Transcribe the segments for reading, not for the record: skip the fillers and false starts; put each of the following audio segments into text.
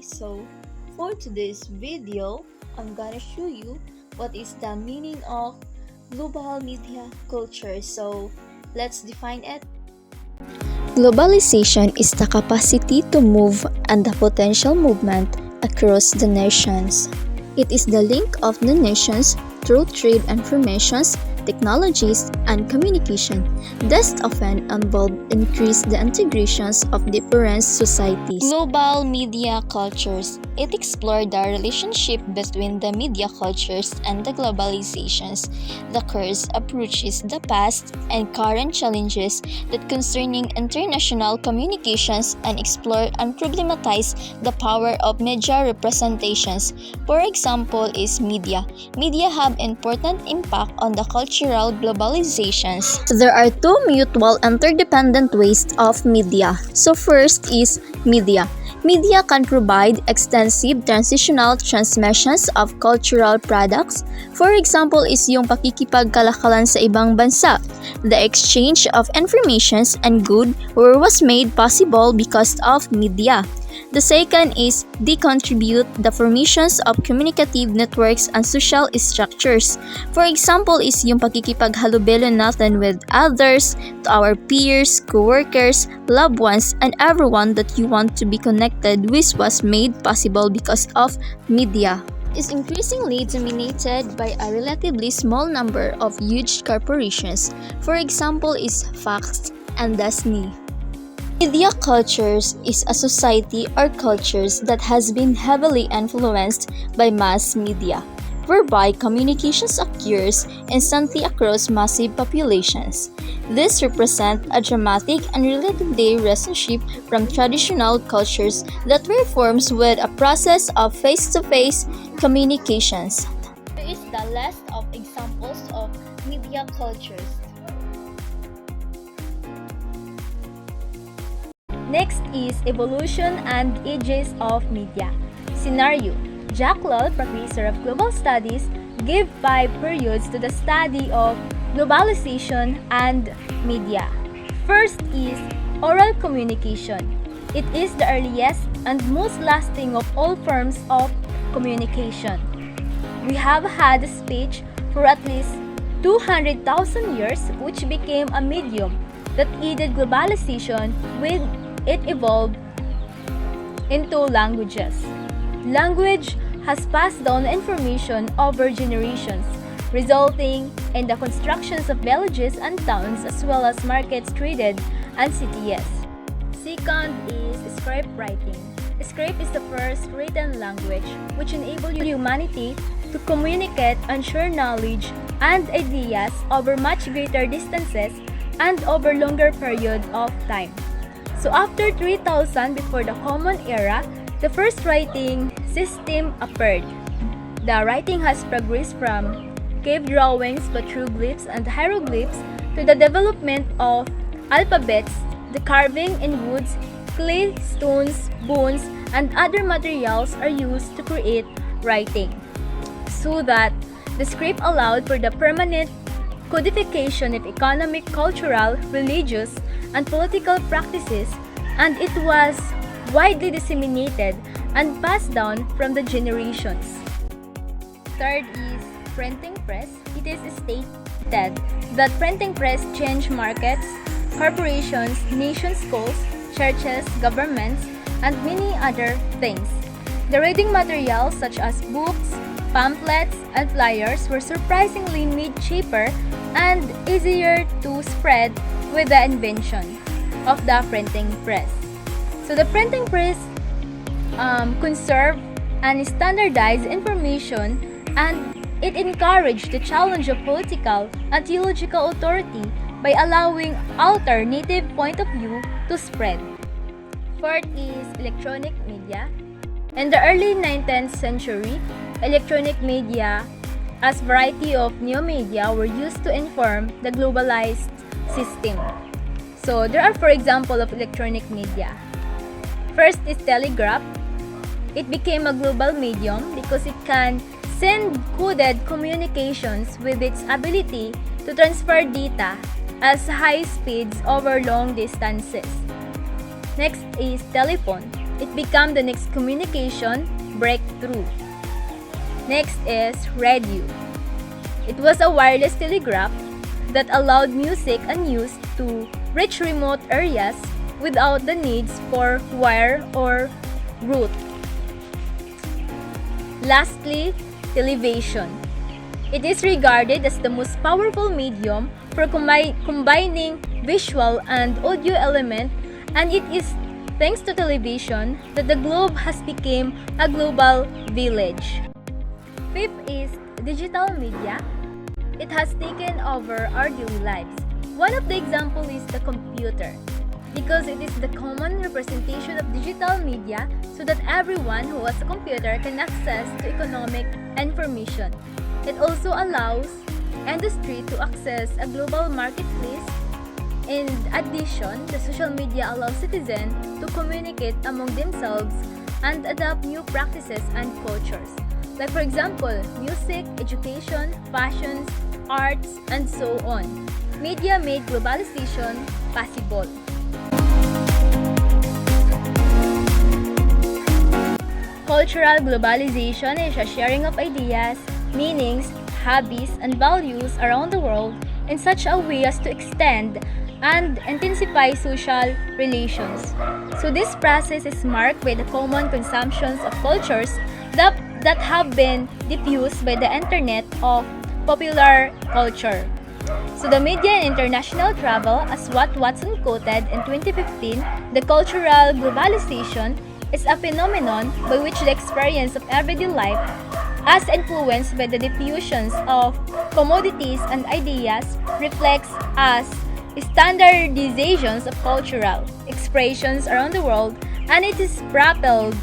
So, for today's video, I'm gonna show you what is the meaning of global media culture. So, let's define it. Globalization is the capacity to move and the potential movement across the nations. It is the link of the nations through trade informations, technologies, and communication, thus often involve increased the integrations of different societies. Global media cultures. It explored the relationship between the media cultures and the globalizations. The course approaches the past and current challenges that concerning international communications and explore and problematize the power of media representations. For example is media. Media have important impact on the cultural globalizations. There are two mutual interdependent ways of media. So first is media. Media can provide extensive transitional transmissions of cultural products. For example is yung pakikipagkalakalan sa ibang bansa. The exchange of informations and good was made possible because of media. The second is they contribute the formations of communicative networks and social structures. For example is yung pagkikipaghalubilo natin with others, to our peers, co-workers, loved ones, and everyone that you want to be connected with was made possible because of media. Is increasingly dominated by a relatively small number of huge corporations. For example is Fox and Disney. Media cultures is a society or cultures that has been heavily influenced by mass media, whereby communications occurs instantly across massive populations. This represents a dramatic and relatively relationship from traditional cultures that were formed with a process of face-to-face communications. Here is the list of examples of media cultures. Next is evolution and ages of media. Scenario: Jack Lowell, professor of global studies, gave 5 periods to the study of globalization and media. First is oral communication. It is the earliest and most lasting of all forms of communication. We have had speech for at least 200,000 years, which became a medium that aided globalization with it evolved into languages. Language has passed down information over generations, resulting in the constructions of villages and towns as well as markets, traded, and cities. Second is script writing. Script is the first written language which enabled humanity to communicate and share knowledge and ideas over much greater distances and over longer period of time. So after 3000 before the Common Era, the first writing system appeared. The writing has progressed from cave drawings, petroglyphs, and hieroglyphs to the development of alphabets. The carving in woods, clay, stones, bones, and other materials are used to create writing, so that the script allowed for the permanent codification of economic, cultural, religious, and political practices, and it was widely disseminated and passed down from the generations. Third is printing press. It is stated that printing press changed markets, corporations, nation schools, churches, governments, and many other things. The reading materials such as books, pamphlets, and flyers were surprisingly made cheaper and easier to spread with the invention of the printing press. So the printing press conserved and standardized information, and it encouraged the challenge of political and theological authority by allowing alternative point of view to spread. Fourth is electronic media. In the early 19th century, electronic media as variety of new media were used to inform the globalized system. So there are, for example, of electronic media. First is telegraph. It became a global medium because it can send coded communications with its ability to transfer data at high speeds over long distances. Next is telephone. it became the next communication breakthrough. Next is radio. It was a wireless telegraph that allowed music and news to reach remote areas without the needs for wire or route. Lastly, television. It is regarded as the most powerful medium for combining visual and audio element, and it is thanks to television that the globe has become a global village. Fifth is digital media. It has taken over our daily lives. One of the examples is the computer, because it is the common representation of digital media so that everyone who has a computer can access to economic information. It also allows industry to access a global marketplace. In addition, the social media allows citizens to communicate among themselves and adopt new practices and cultures. Like for example, music, education, fashions, arts, and so on. Media made globalization possible. Cultural globalization is a sharing of ideas, meanings, hobbies, and values around the world in such a way as to extend and intensify social relations. So this process is marked by the common consumptions of cultures that have been diffused by the internet of popular culture. So the media and international travel, as what Watson quoted in 2015, the cultural globalization is a phenomenon by which the experience of everyday life, as influenced by the diffusions of commodities and ideas, reflects as standardizations of cultural expressions around the world, and it is propelled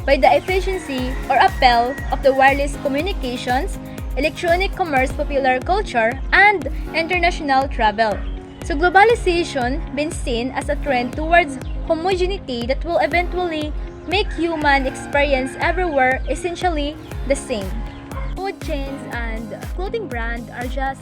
by the efficiency or appeal of the wireless communications, electronic commerce, popular culture, and international travel. So globalization been seen as a trend towards homogeneity that will eventually make human experience everywhere essentially the same. Food chains and clothing brands are just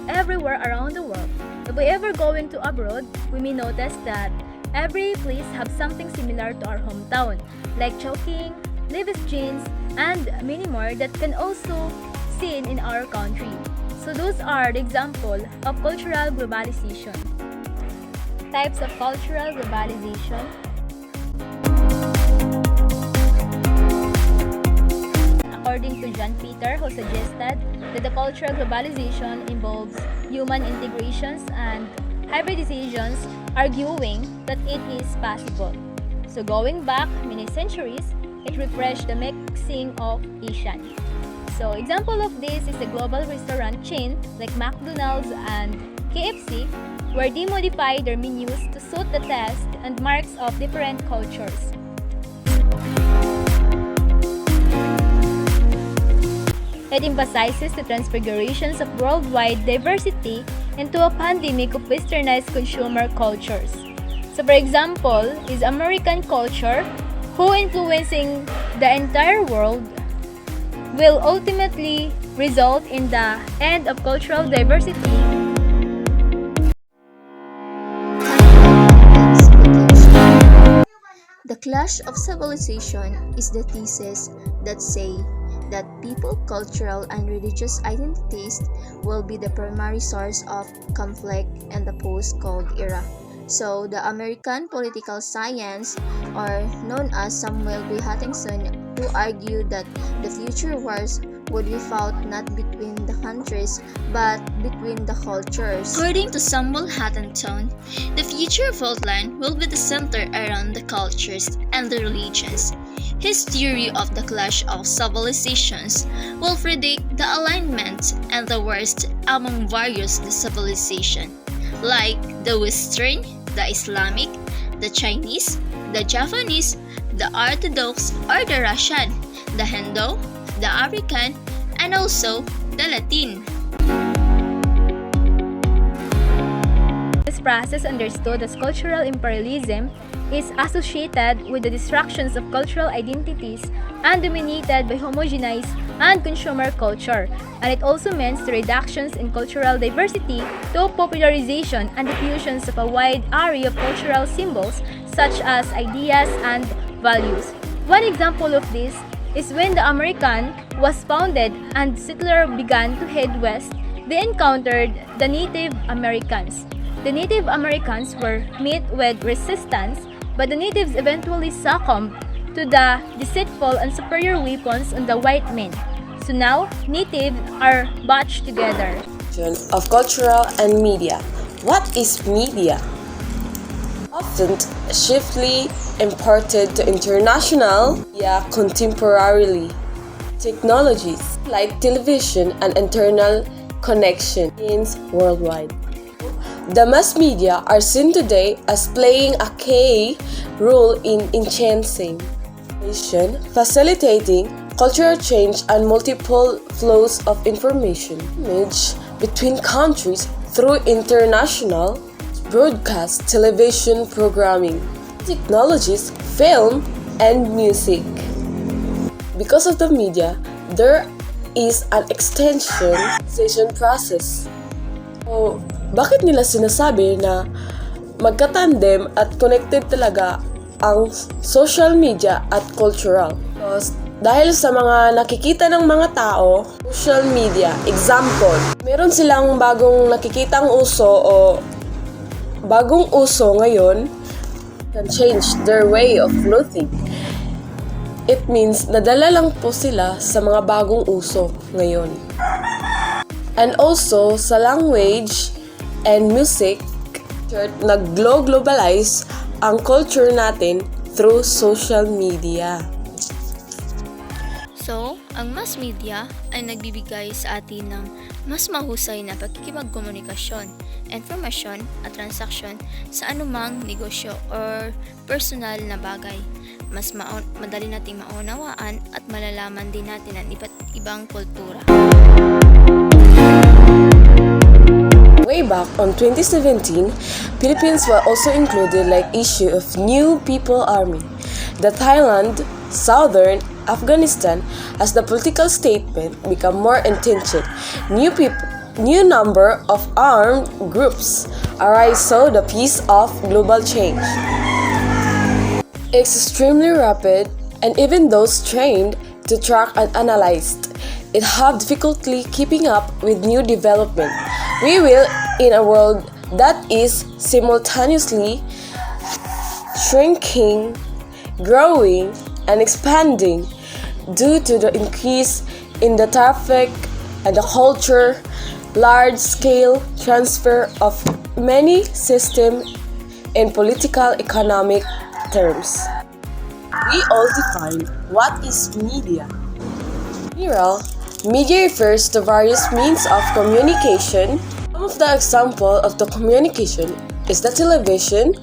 everywhere around the world. If we ever going to abroad, we may notice that every place have something similar to our hometown, like Chowking, Levi's jeans, and many more that can also seen in our country. So those are the example of cultural globalization. Types of cultural globalization. According to John Peter, who suggested that the cultural globalization involves human integrations and hybridizations, arguing that it is possible. So going back many centuries, it refreshed the mixing of Asian. So example of this is the global restaurant chain like McDonald's and KFC, where they modify their menus to suit the taste and marks of different cultures. It emphasizes the transfigurations of worldwide diversity into a pandemic of westernized consumer cultures. So for example, is American culture, who influencing the entire world, will ultimately result in the end of cultural diversity. The clash of civilization is the thesis that say that people, cultural, and religious identities will be the primary source of conflict in the post-Cold era. So, the American political science, or known as Samuel B. Huntington, who argued that the future wars would be fought not between the countries but between the cultures. According to Samuel Huntington, the future fault line will be the center around the cultures and the religions. His theory of the clash of civilizations will predict the alignment and the worst among various civilizations, like the Western, the Islamic, the Chinese, the Japanese, the Orthodox or the Russian, the Hindu, the African, and also the Latin. This process, understood as cultural imperialism, is associated with the destructions of cultural identities and dominated by homogenized and consumer culture, and it also means the reductions in cultural diversity to popularization and diffusions of a wide array of cultural symbols such as ideas and values. One example of this is when the American was founded and settlers began to head west, they encountered the Native Americans. The Native Americans were met with resistance, but the natives eventually succumbed to the deceitful and superior weapons on the white men. So now, natives are batched together. Of cultural and media. What is media? Often swiftly imported to international media contemporarily. Technologies like television and internal connection worldwide. The mass media are seen today as playing a key role in enhancing, facilitating cultural change and multiple flows of information between countries through international broadcast television programming, technologies, film, and music. Because of the media, there is an extension process. So, bakit nila sinasabi na magkatandem at connected talaga ang social media at cultural? Because dahil sa mga nakikita ng mga tao, social media, example, meron silang bagong nakikitang uso o bagong uso ngayon, can change their way of clothing. It means nadala lang po sila sa mga bagong uso ngayon. And also sa language and music, nag-globalize ang culture natin through social media. So, ang mass media ay nagbibigay sa atin ng mas mahusay na pakikipagkomunikasyon, informasyon at transaksyon sa anumang negosyo or personal na bagay. Mas madali nating maunawaan at malalaman din natin ang iba't ibang kultura. Way back on 2017, Philippines were also included like issue of new people army. The Thailand, Southern Afghanistan, as the political statement become more intensive. New number of armed groups arise, so the piece of global change. It's extremely rapid, and even those trained to track and analyze it have difficulty keeping up with new development. We will in a world that is simultaneously shrinking, growing, and expanding due to the increase in the traffic and the culture, large-scale transfer of many systems in political economic terms. We all define what is media. Media refers to various means of communication. Some of the example of the communication is the television,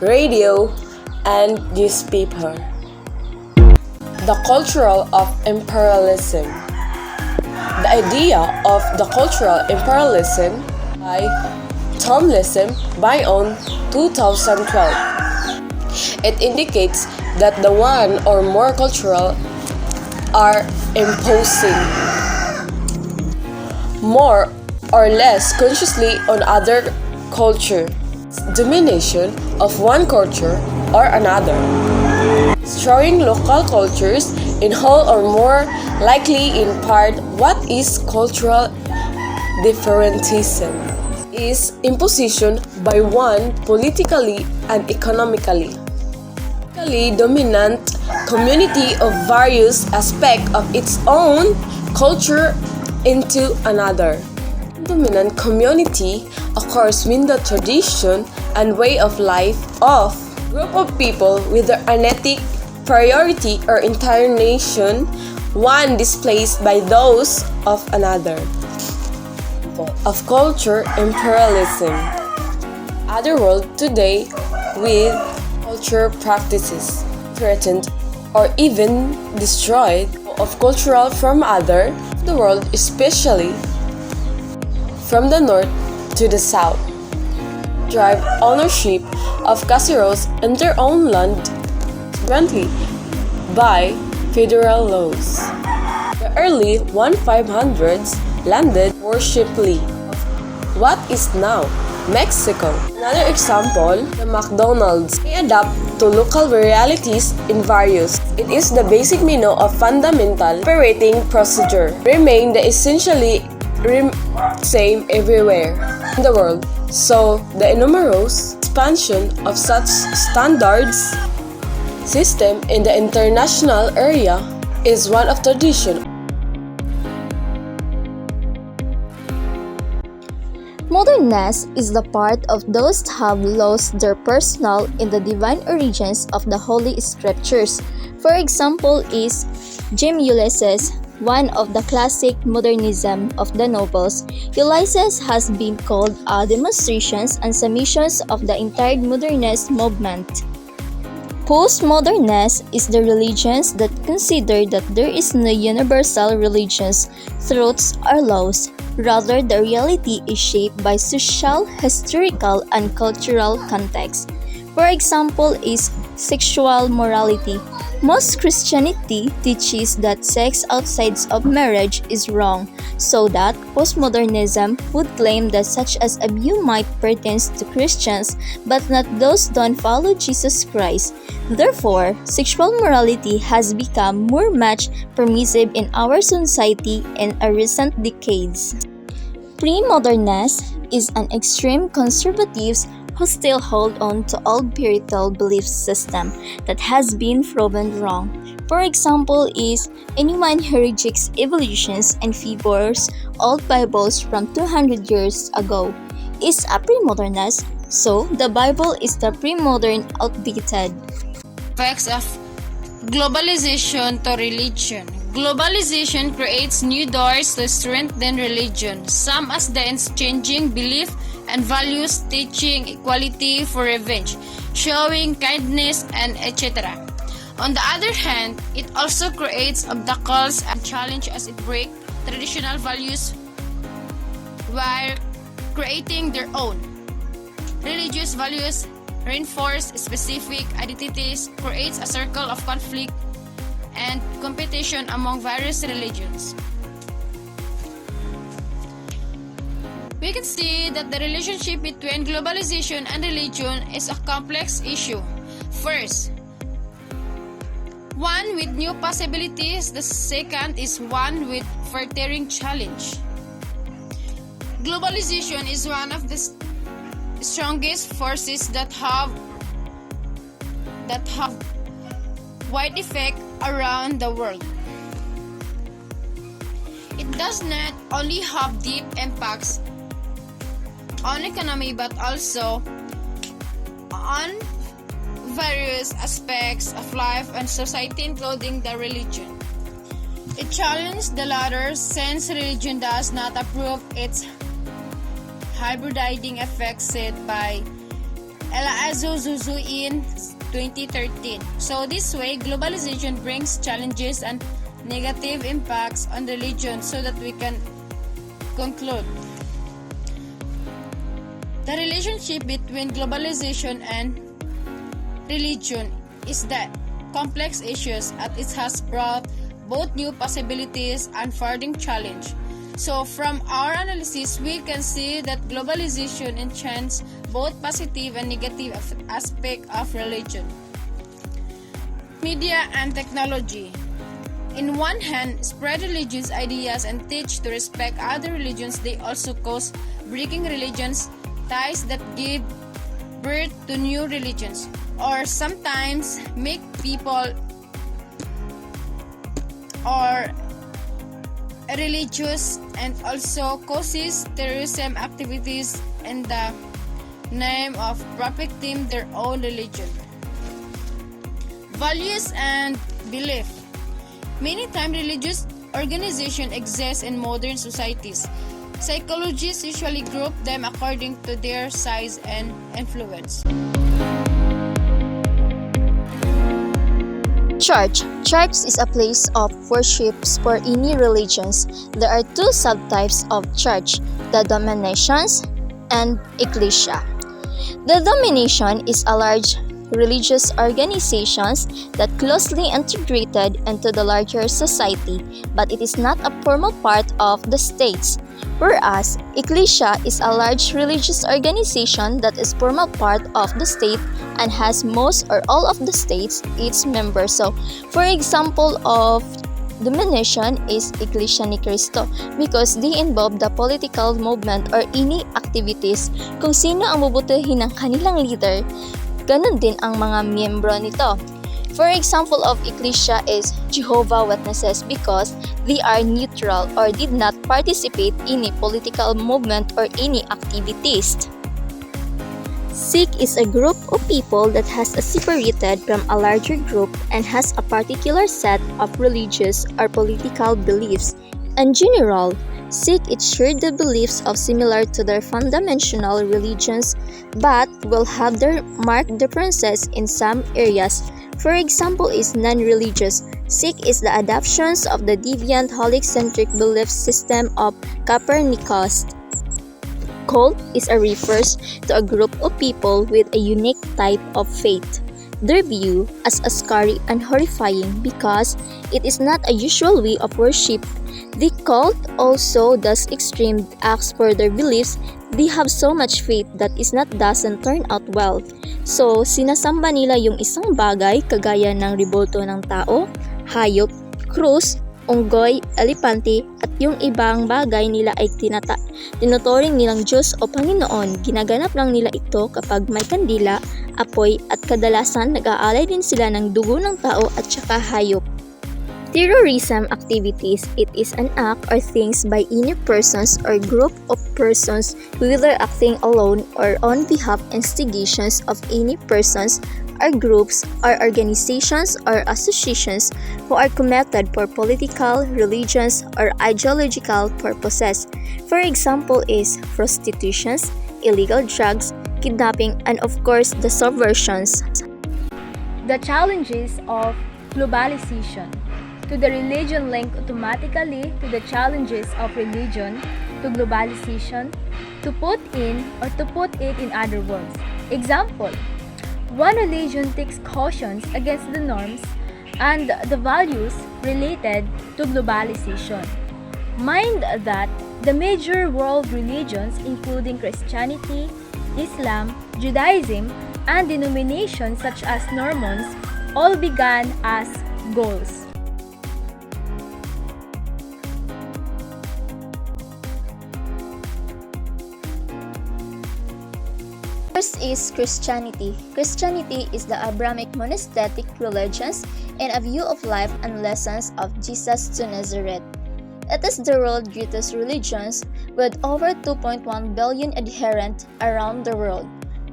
radio, and newspaper. The cultural of imperialism. The idea of the cultural imperialism by Tomlinson by on 2012. It indicates that the one or more cultural are imposing more or less consciously on other culture, domination of one culture or another. Destroying local cultures in whole or more likely in part. What is cultural differentiation? Is imposition by one politically and economically dominant community of various aspects of its own culture into another. Dominant community occurs when the tradition and way of life of group of people with their genetic priority or entire nation, one displaced by those of another. Of culture imperialism. Other world today with culture practices threatened or even destroyed of cultural from other the world, especially from the north to the south. Drive ownership of casseroles in their own land currently by federal laws. The early 1500s landed worshipfully of what is now Mexico. Another example, the McDonald's may adopt to local realities in various. It is the basic menu of fundamental operating procedure, remain the essentially same everywhere in the world. So, the enormous expansion of such standards system in the international area is one of tradition. Modernness is the part of those who have lost their personal in the divine origins of the Holy Scriptures. For example is Jim Ulysses, one of the classic modernism of the novels. Ulysses has been called a demonstration and submissions of the entire modernist movement. Postmoderness is the religions that consider that there is no universal religions, truths, or laws. Rather, the reality is shaped by social, historical, and cultural context. For example is sexual morality. Most Christianity teaches that sex outside of marriage is wrong, so that postmodernism would claim that such as abuse might pertain to Christians, but not those don't follow Jesus Christ. Therefore, sexual morality has become more much permissive in our society in recent decades. Pre-modernness is an extreme conservatives who still hold on to old Puritan belief system that has been proven wrong. For example is anyone who rejects evolutions and favors old Bibles from 200 years ago is a pre-modernist, so the Bible is the pre-modern outdated. Effects of globalization to religion. Globalization creates new doors to strengthen religion, some as the exchanging belief and values, teaching equality for revenge, showing kindness, and etc. On the other hand, it also creates obstacles and challenges as it breaks traditional values while creating their own. Religious values reinforce specific identities, creates a circle of conflict and competition among various religions. We can see that the relationship between globalization and religion is a complex issue. First, one with new possibilities, the second is one with furthering challenge. Globalization is one of the strongest forces that have wide effect around the world. It does not only have deep impacts on economy but also on various aspects of life and society including the religion. It challenges the latter since religion does not approve its hybridizing effect set by Elazuzuzu in 2013. So this way, globalization brings challenges and negative impacts on religion so that we can conclude. The relationship between globalization and religion is that complex issues as it has brought both new possibilities and further challenge. So from our analysis, we can see that globalization enchants both positive and negative aspects of religion. Media and technology. In one hand, spread religious ideas and teach to respect other religions. They also cause breaking religions ties that give birth to new religions, or sometimes make people or religious and also causes terrorism activities in the name of propagating their own religion. Values and belief. Many times religious organizations exist in modern societies. Psychologists usually group them according to their size and influence. Church. Church is a place of worship for any religions. There are two subtypes of church, the dominations and ecclesia. The domination is a large religious organizations that closely integrated into the larger society, but it is not a formal part of the states. Whereas, Ecclesia is a large religious organization that is formal part of the state and has most or all of the states its members. So, for example of denomination is Iglesia ni Cristo because they involve the political movement or any activities kung sino ang bubutuhin ng kanilang leader, ganun din ang mga miyembro nito. For example of Iglesia is Jehovah Witnesses because they are neutral or did not participate in a political movement or any activities. Sikh is a group of people that has separated from a larger group and has a particular set of religious or political beliefs. In general, Sikh share the beliefs of similar to their fundamental religions but will have their marked differences in some areas. For example is non-religious. Sikh is the adoptions of the deviant holic-centric belief system of Copernicus. Cult is a refers to a group of people with a unique type of faith. Their view as scary and horrifying because it is not a usual way of worship. The cult also does extreme acts for their beliefs. They have so much faith that doesn't turn out well. So, sinasamba nila yung isang bagay kagaya ng rebulto ng tao, hayop, krus, unggoy, elepante, at yung ibang bagay nila ay tinuturing nilang Diyos o Panginoon. Ginaganap lang nila ito kapag may kandila, apoy, at kadalasan nag-aalay din sila ng dugo ng tao at saka hayop. Terrorism activities, it is an act or things by any persons or group of persons whether acting alone or on behalf instigations of any persons or groups or organizations or associations who are committed for political, religious, or ideological purposes. For example is prostitutions, illegal drugs, kidnapping, and of course the subversions. The challenges of globalization. To the religion link automatically to the challenges of religion to globalization, to put it in other words. Example, one religion takes cautions against the norms and the values related to globalization. Mind that the major world religions including Christianity, Islam, Judaism, and denominations such as Mormons all began as goals. First is Christianity. Christianity is the Abrahamic monastic religions and a view of life and lessons of Jesus to Nazareth. It is the world's greatest religions with over 2.1 billion adherents around the world.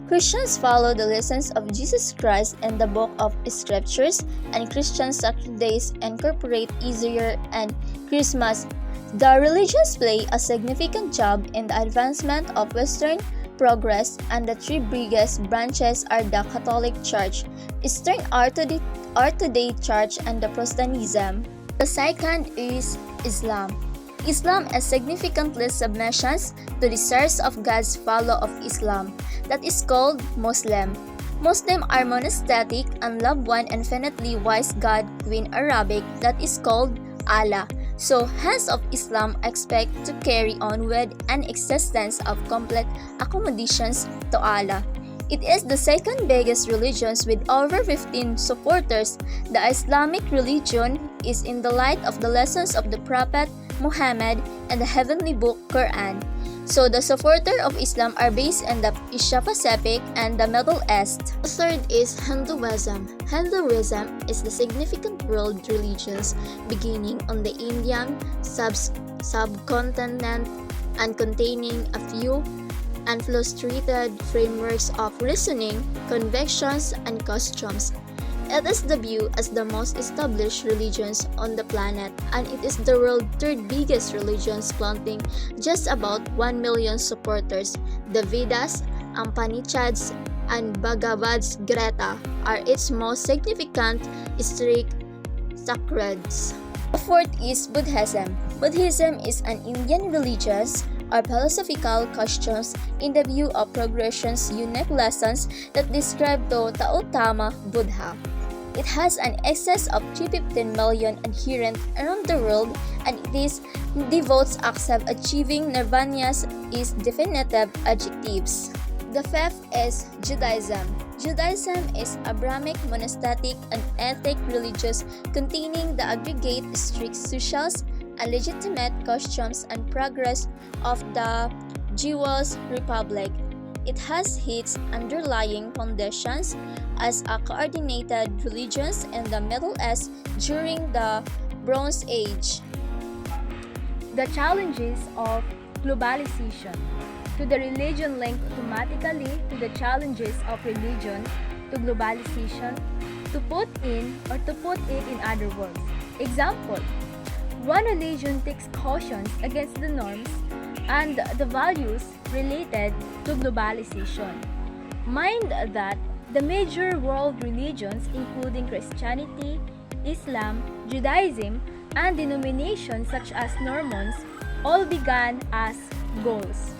Christians follow the lessons of Jesus Christ in the book of Scriptures, and Christian sacred days incorporate Easter and Christmas. The religions play a significant job in the advancement of Western progress, and the three biggest branches are the Catholic Church, Eastern Orthodox Church, and the Protestantism. The second is Islam. Islam is significantly submissions to the source of God's follow of Islam, that is called Muslim. Muslims are monastic and love one infinitely wise God in Arabic that is called Allah. So, hands of Islam expect to carry on with an existence of complete accommodations to Allah. It is the second biggest religion with over 15 supporters. The Islamic religion is in the light of the lessons of the Prophet Muhammad and the heavenly book Quran. So the supporters of Islam are based in the Asia Pacific and the Middle East. The third is Hinduism. Hinduism is the significant world religions beginning on the Indian subcontinent and containing a few unfiltered frameworks of reasoning, convictions, and customs. It is the view as the most established religions on the planet, and it is the world's third biggest religion, planting just about 1 million supporters. The Vedas, Upanishads, and Bhagavad Gita are its most significant strict sacreds. The fourth is Buddhism. Buddhism is an Indian religion or philosophical questions in the view of progression's unique lessons that describe the Gautama Buddha. It has an excess of 315 million adherents around the world, and its devotees accept achieving nirvana's is definitive adjectives. The fifth is Judaism. Judaism is Abrahamic monastic and ethnic religious containing the aggregate strict socials and legitimate customs and progress of the Jewish Republic. It has its underlying foundations as a coordinated religion in the Middle East during the Bronze Age. The challenges of globalization. To the religion linked automatically to the challenges of religion to globalization, to put it in other words. Example, one religion takes cautions against the norms and the values related to globalization. Mind that the major world religions including Christianity, Islam, Judaism, and denominations such as Mormons all began as goals.